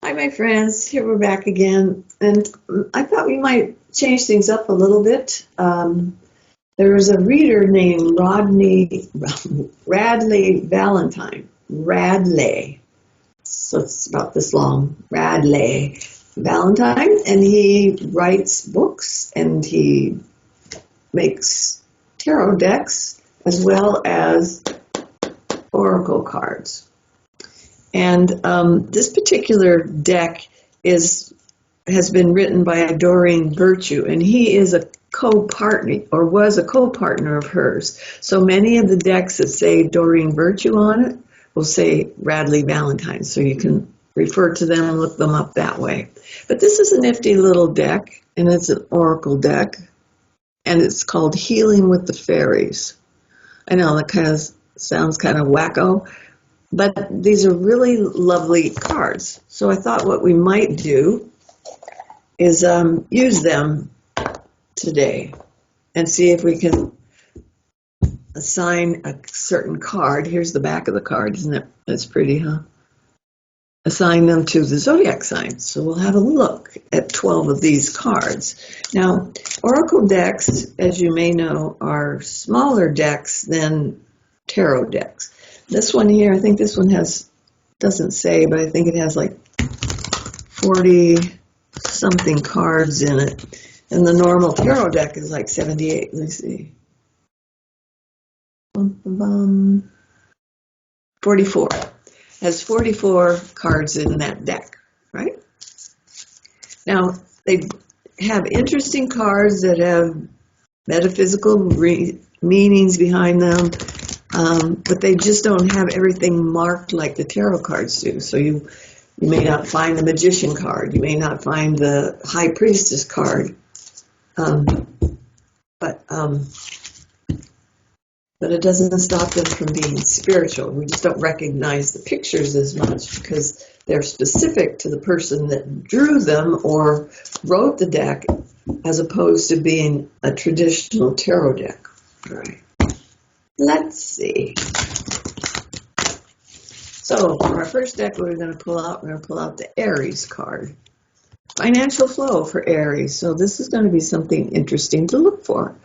Hi, my friends. Here we're back again, and I thought we might change things up a little bit. There was a reader named Radley Valentine. Radley. So it's about this long. Radley Valentine, and he writes books and he makes tarot decks as well as oracle cards. And this particular deck has been written by Doreen Virtue, and he is a co-partner, or was a co-partner of hers. So many of the decks that say Doreen Virtue on it will say Radley Valentine, so you can refer to them and look them up that way. But this is a nifty little deck, and it's an oracle deck, and it's called Healing with the Fairies. I know that kind of sounds kind of wacko, but these are really lovely cards. So I thought what we might do is use them today and see if we can assign a certain card. Here's the back of the card, isn't it? That's pretty, huh? Assign them to the zodiac signs. So we'll have a look at 12 of these cards. Now, oracle decks, as you may know, are smaller decks than tarot decks. This one here, I think this one doesn't say, but I think it has like 40 something cards in it. And the normal tarot deck is like 78. Let me see. 44. Has 44 cards in that deck, right? Now, they have interesting cards that have metaphysical meanings behind them. But they just don't have everything marked like the tarot cards do. So you may not find the magician card. You may not find the high priestess card. But it doesn't stop them from being spiritual. We just don't recognize the pictures as much because they're specific to the person that drew them or wrote the deck, as opposed to being a traditional tarot deck. All right. Let's see. So for our first deck, we're going to pull out the Aries card. Financial flow for Aries. So this is going to be something interesting to look for.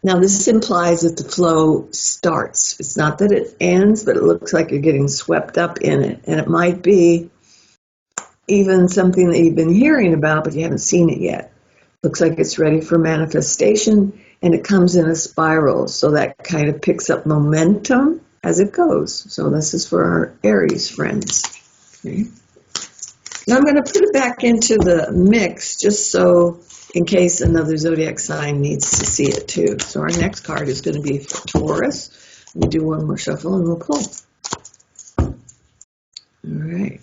Now this implies that the flow starts. It's not that it ends, but it looks like you're getting swept up in it. And it might be even something that you've been hearing about, but you haven't seen it yet. Looks like it's ready for manifestation. And it comes in a spiral, so that kind of picks up momentum as it goes. So this is for our Aries friends. Okay. Now I'm going to put it back into the mix, just so in case another zodiac sign needs to see it too. So our next card is going to be for Taurus. Let me do one more shuffle and we'll pull. All right.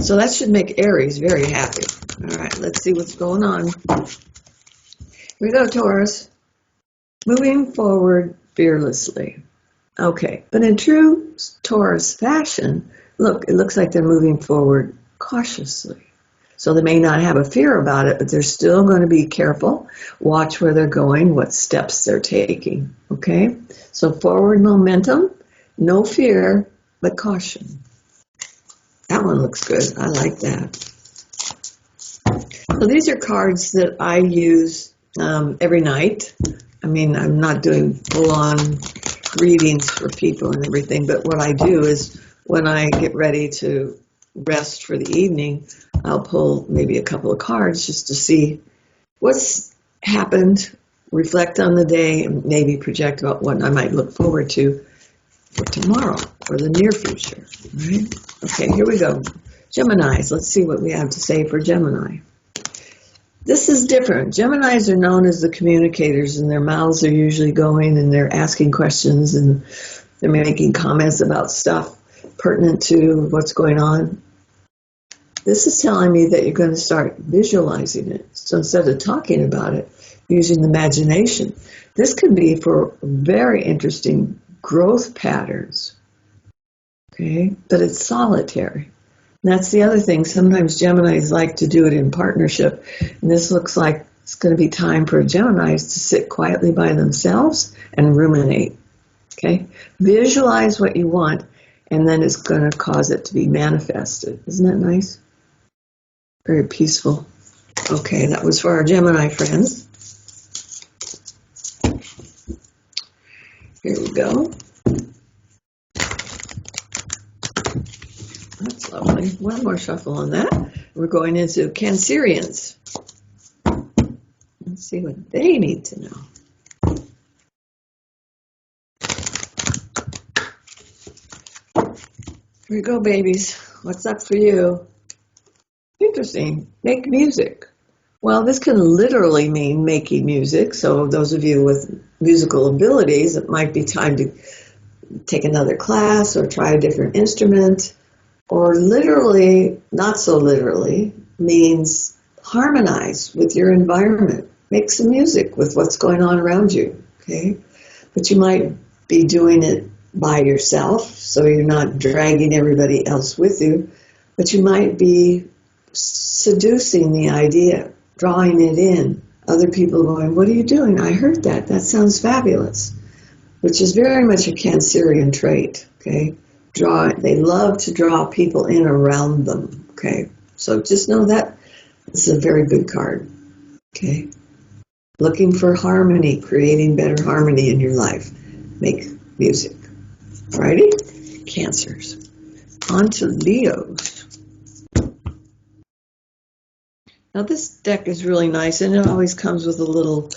So that should make Aries very happy. All right, let's see what's going on. Here we go, Taurus. Moving forward fearlessly. Okay, but in true Taurus fashion, look, it looks like they're moving forward cautiously. So they may not have a fear about it, but they're still going to be careful. Watch where they're going, what steps they're taking. Okay, so forward momentum, no fear, but caution. That one looks good. I like that. So these are cards that I use every night. I mean, I'm not doing full-on readings for people and everything, but what I do is when I get ready to rest for the evening, I'll pull maybe a couple of cards just to see what's happened, reflect on the day, and maybe project about what I might look forward to for tomorrow or the near future. All right? Okay, here we go. Geminis. Let's see what we have to say for Gemini. This is different. Geminis are known as the communicators, and their mouths are usually going, and they're asking questions, and they're making comments about stuff pertinent to what's going on. This is telling me that you're going to start visualizing it. So instead of talking about it, using the imagination. This can be for very interesting growth patterns. Okay, but it's solitary. And that's the other thing. Sometimes Geminis like to do it in partnership. And this looks like it's going to be time for Geminis to sit quietly by themselves and ruminate. Okay? Visualize what you want, and then it's going to cause it to be manifested. Isn't that nice? very peaceful. Okay, that was for our Gemini friends. Here we go. That's lovely. One more shuffle on that. We're going into Cancerians. Let's see what they need to know. Here we go, babies. What's up for you? Interesting. Make music. Well, this can literally mean making music. So those of you with musical abilities, it might be time to take another class or try a different instrument. Or literally, not so literally, means harmonize with your environment. Make some music with what's going on around you, okay? But you might be doing it by yourself, so you're not dragging everybody else with you. But you might be seducing the idea, drawing it in. Other people going, what are you doing? I heard that. That sounds fabulous. Which is very much a Cancerian trait, okay? They love to draw people in around them, okay? So just know that it's a very good card, okay? Looking for harmony, creating better harmony in your life. Make music. Alrighty? Cancers. On to Leos. Now this deck is really nice, and it always comes with a little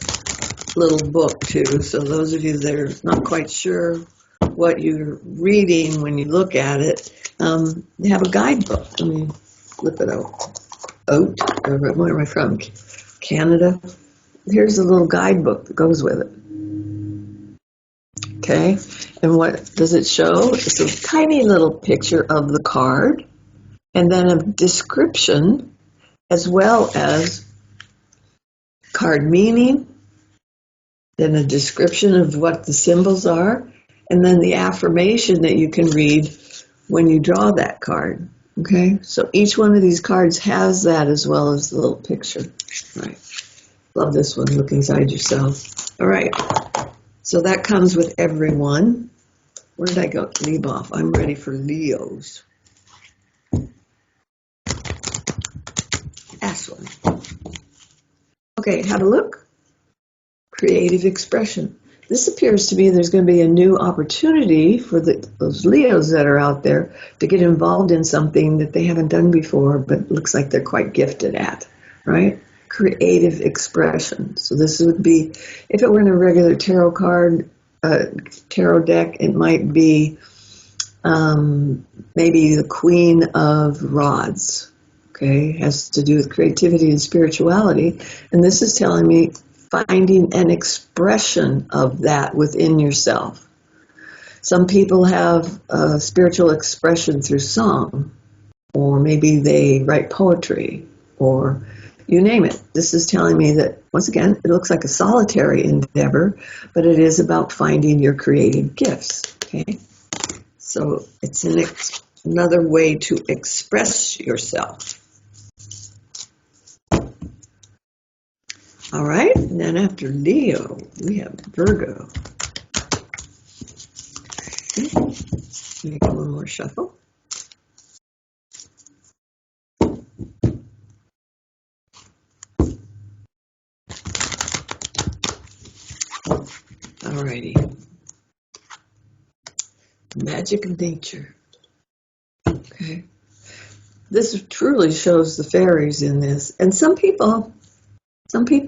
book too. So those of you that are not quite sure what you're reading when you look at it, they have a guidebook. Let me flip it out. Where am I from? Canada. Here's a little guidebook that goes with it. Okay, and what does it show? It's a tiny little picture of the card, and then a description, as well as card meaning, then a description of what the symbols are, and then the affirmation that you can read when you draw that card. Okay, so each one of these cards has that as well as the little picture. All right, love this one. Look inside yourself. All right, so that comes with everyone. Where did I go? Leave off. I'm ready for Leos. Last one. Okay, have a look. Creative expression. This appears to be there's going to be a new opportunity for those Leos that are out there to get involved in something that they haven't done before, but looks like they're quite gifted at, right? Creative expression. So this would be, if it were in a regular tarot deck, it might be maybe the Queen of Rods, okay? Has to do with creativity and spirituality. And this is telling me finding an expression of that within yourself. Some people have spiritual expression through song, or maybe they write poetry, or you name it. This is telling me that, once again, it looks like a solitary endeavor, but it is about finding your creative gifts, okay? So it's another way to express yourself. All right, and then after Leo, we have Virgo. Okay. Make one more shuffle. All righty. Magic of nature. Okay. This truly shows the fairies in this, and some people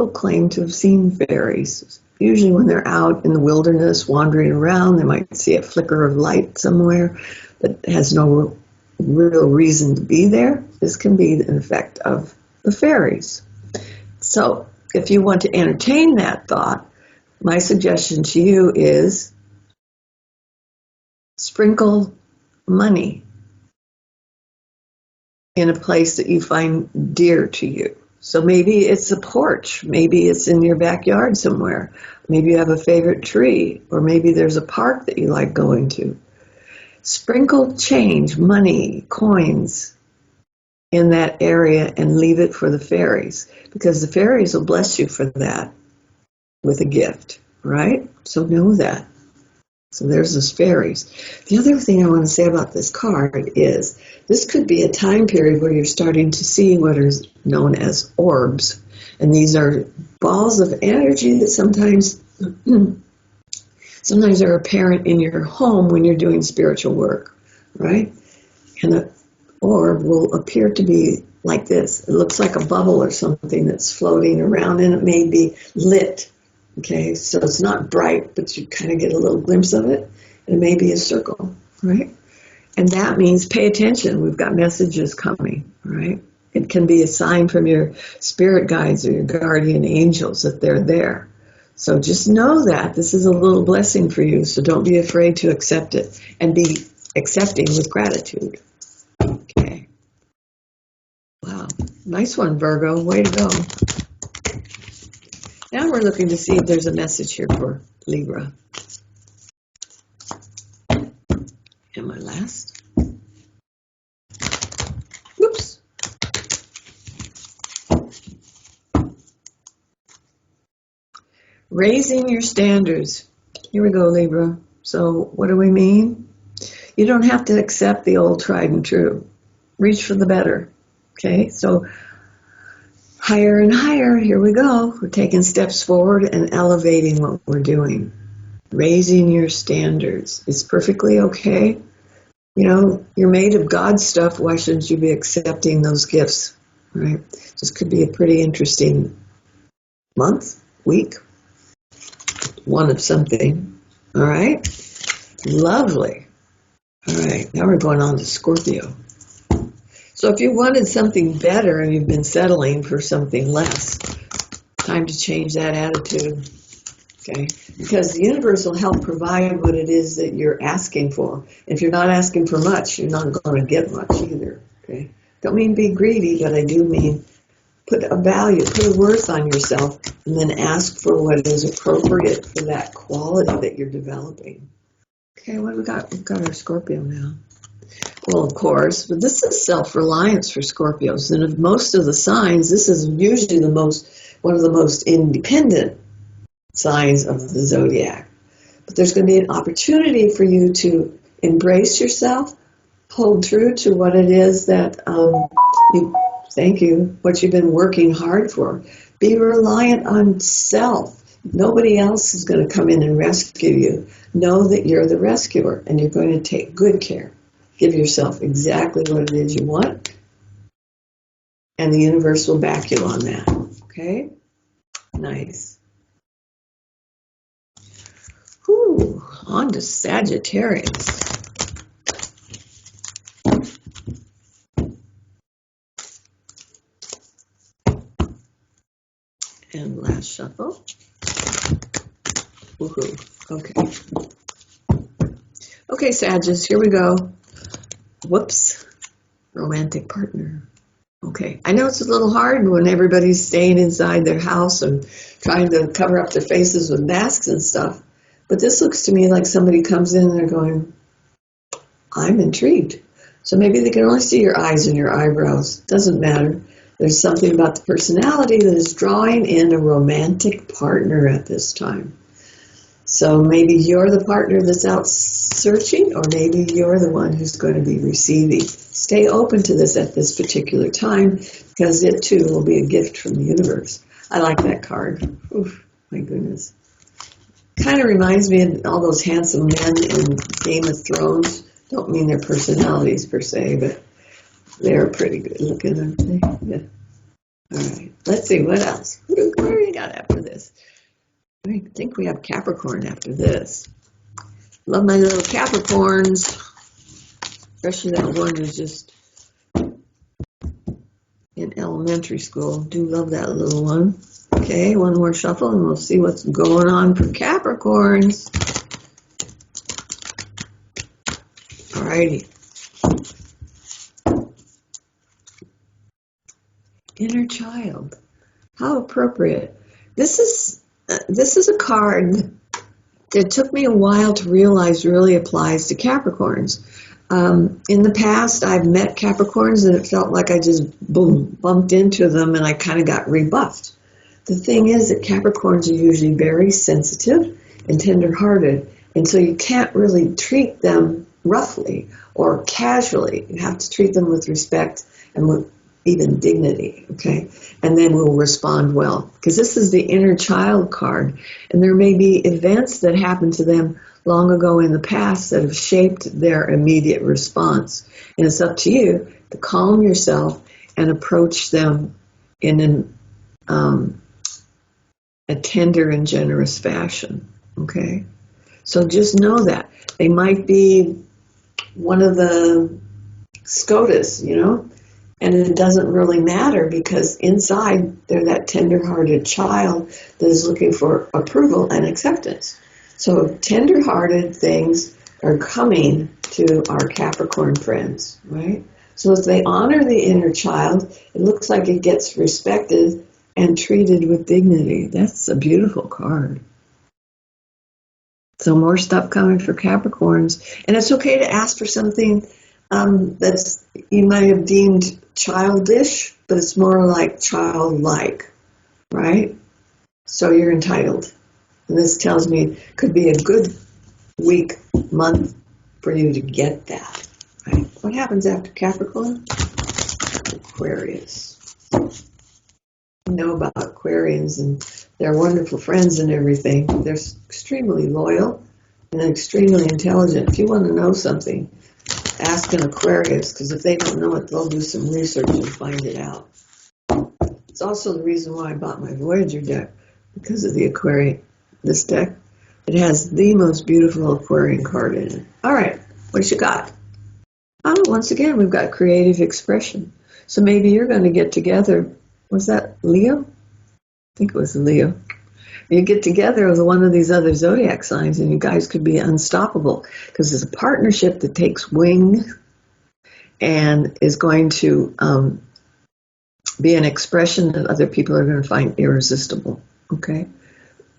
claim to have seen fairies. Usually when they're out in the wilderness wandering around, they might see a flicker of light somewhere that has no real reason to be there. This can be an effect of the fairies. So if you want to entertain that thought, my suggestion to you is sprinkle money in a place that you find dear to you. So maybe it's a porch, maybe it's in your backyard somewhere, maybe you have a favorite tree, or maybe there's a park that you like going to. Sprinkle change, money, coins in that area and leave it for the fairies, because the fairies will bless you for that with a gift, right? So know that. So there's those fairies. The other thing I want to say about this card is this could be a time period where you're starting to see what is known as orbs. And these are balls of energy that sometimes are apparent in your home when you're doing spiritual work, right? And the orb will appear to be like this. It looks like a bubble or something that's floating around, and it may be lit. Okay, so it's not bright, but you kind of get a little glimpse of it. It may be a circle, right? And that means pay attention. We've got messages coming, right? It can be a sign from your spirit guides or your guardian angels that they're there. So just know that this is a little blessing for you, so don't be afraid to accept it and be accepting with gratitude. Okay. Wow. Nice one, Virgo. Way to go. Now we're looking to see if there's a message here for Libra. And my last. Whoops. Raising your standards. Here we go, Libra. So what do we mean? You don't have to accept the old tried and true. Reach for the better. Okay, so higher and higher, here we go. We're taking steps forward and elevating what we're doing. Raising your standards. It's perfectly okay. You know, you're made of God's stuff. Why shouldn't you be accepting those gifts, right? This could be a pretty interesting month, week, one of something. All right? Lovely. All right, now we're going on to Scorpio. So if you wanted something better and you've been settling for something less, time to change that attitude, okay? Because the universe will help provide what it is that you're asking for. If you're not asking for much, you're not going to get much either, okay? Don't mean be greedy, but I do mean put a value, put a worth on yourself, and then ask for what is appropriate for that quality that you're developing. Okay, what do we got? We've got our Scorpio now. Well, of course, but this is self-reliance for Scorpios. And of most of the signs, this is usually one of the most independent signs of the zodiac. But there's going to be an opportunity for you to embrace yourself, hold true to what it is that what you've been working hard for. Be reliant on self. Nobody else is going to come in and rescue you. Know that you're the rescuer, and you're going to take good care. Give yourself exactly what it is you want, and the universe will back you on that. Okay? Nice. Whew, on to Sagittarius. And last shuffle. Woohoo. Okay. Okay, Sagittarius, here we go. Whoops. Romantic partner. Okay. I know it's a little hard when everybody's staying inside their house and trying to cover up their faces with masks and stuff. But this looks to me like somebody comes in and they're going, I'm intrigued. So maybe they can only see your eyes and your eyebrows. Doesn't matter. There's something about the personality that is drawing in a romantic partner at this time. So maybe you're the partner that's out searching, or maybe you're the one who's going to be receiving. Stay open to this at this particular time, because it too will be a gift from the universe. I like that card. Oof, my goodness. Kind of reminds me of all those handsome men in Game of Thrones. Don't mean their personalities per se, but they're pretty good looking, aren't they? Yeah. All right. Let's see, what else? What do we got after this? I think we have Capricorn after this. Love my little Capricorns, especially that one who's just in elementary school. Do love that little one. Okay, one more shuffle and we'll see what's going on for Capricorns. Alrighty. Inner child. How appropriate. This is a card that took me a while to realize really applies to Capricorns. In the past, I've met Capricorns and it felt like I just bumped into them and I kind of got rebuffed. The thing is that Capricorns are usually very sensitive and tender-hearted, And so you can't really treat them roughly or casually. You have to treat them with respect and with even dignity, okay? And then we'll respond well. Because this is the inner child card, and there may be events that happened to them long ago in the past that have shaped their immediate response. And it's up to you to calm yourself and approach them in a tender and generous fashion, okay? So just know that. They might be one of the SCOTUS, and it doesn't really matter because inside they're that tender-hearted child that is looking for approval and acceptance. So tender-hearted things are coming to our Capricorn friends, right? So as they honor the inner child, it looks like it gets respected and treated with dignity. That's a beautiful card. So more stuff coming for Capricorns. And it's okay to ask for something that's you might have deemed childish, but it's more like childlike, right? So you're entitled. And this tells me it could be a good week, month for you to get that, right? What happens after Capricorn? Aquarius. You know about Aquarians and they're wonderful friends and everything. They're extremely loyal and extremely intelligent. If you want to know something, ask an Aquarius, because if they don't know it, they'll do some research and find it out. It's also the reason why I bought my Voyager deck, because of the Aquarian. This deck, it has the most beautiful Aquarian card in it. All right, what you got? Once again, we've got creative expression. So maybe you're going to get together. Was that Leo? I think it was Leo. You get together with one of these other zodiac signs and you guys could be unstoppable because it's a partnership that takes wing and is going to be an expression that other people are going to find irresistible, okay?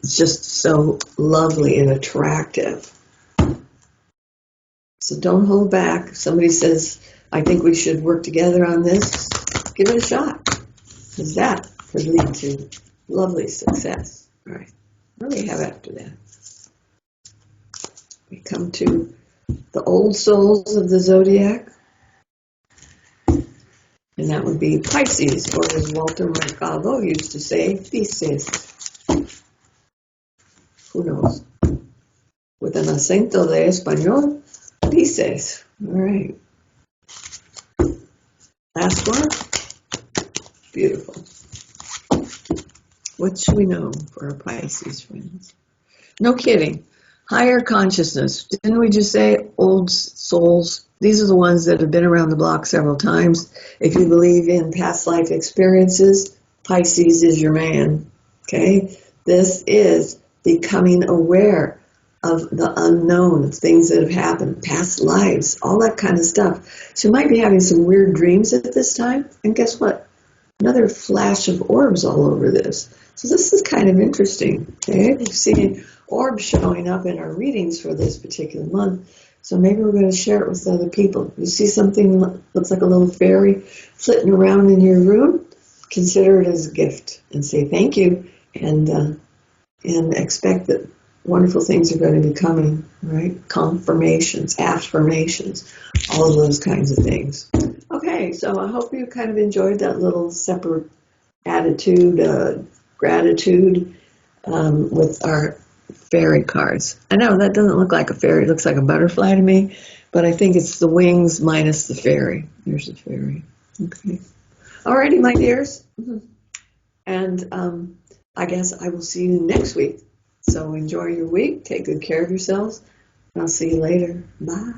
It's just so lovely and attractive. So don't hold back. If somebody says, I think we should work together on this, give it a shot. Because that could lead to lovely success. All right. What do we have after that? We come to the old souls of the zodiac. And that would be Pisces, or as Walter Mercado used to say, Pisces. Who knows? With an acento de español, Pisces. All right. Last one. Beautiful. What should we know for our Pisces friends? No kidding. Higher consciousness. Didn't we just say old souls? These are the ones that have been around the block several times. If you believe in past life experiences, Pisces is your man. Okay? This is becoming aware of the unknown, of things that have happened, past lives, all that kind of stuff. So you might be having some weird dreams at this time. And guess what? Another flash of orbs all over this. So this is kind of interesting. Okay? We've seen orbs showing up in our readings for this particular month. So maybe we're going to share it with other people. You see something that looks like a little fairy flitting around in your room, consider it as a gift and say thank you and expect that wonderful things are going to be coming, right? Confirmations, affirmations, all of those kinds of things. Okay, so I hope you kind of enjoyed that little separate attitude, gratitude with our fairy cards. I know that doesn't look like a fairy, it looks like a butterfly to me, but I think it's the wings minus the fairy. There's the fairy. Okay. Alrighty, my dears. And I guess I will see you next week. So enjoy your week, take good care of yourselves, and I'll see you later. Bye.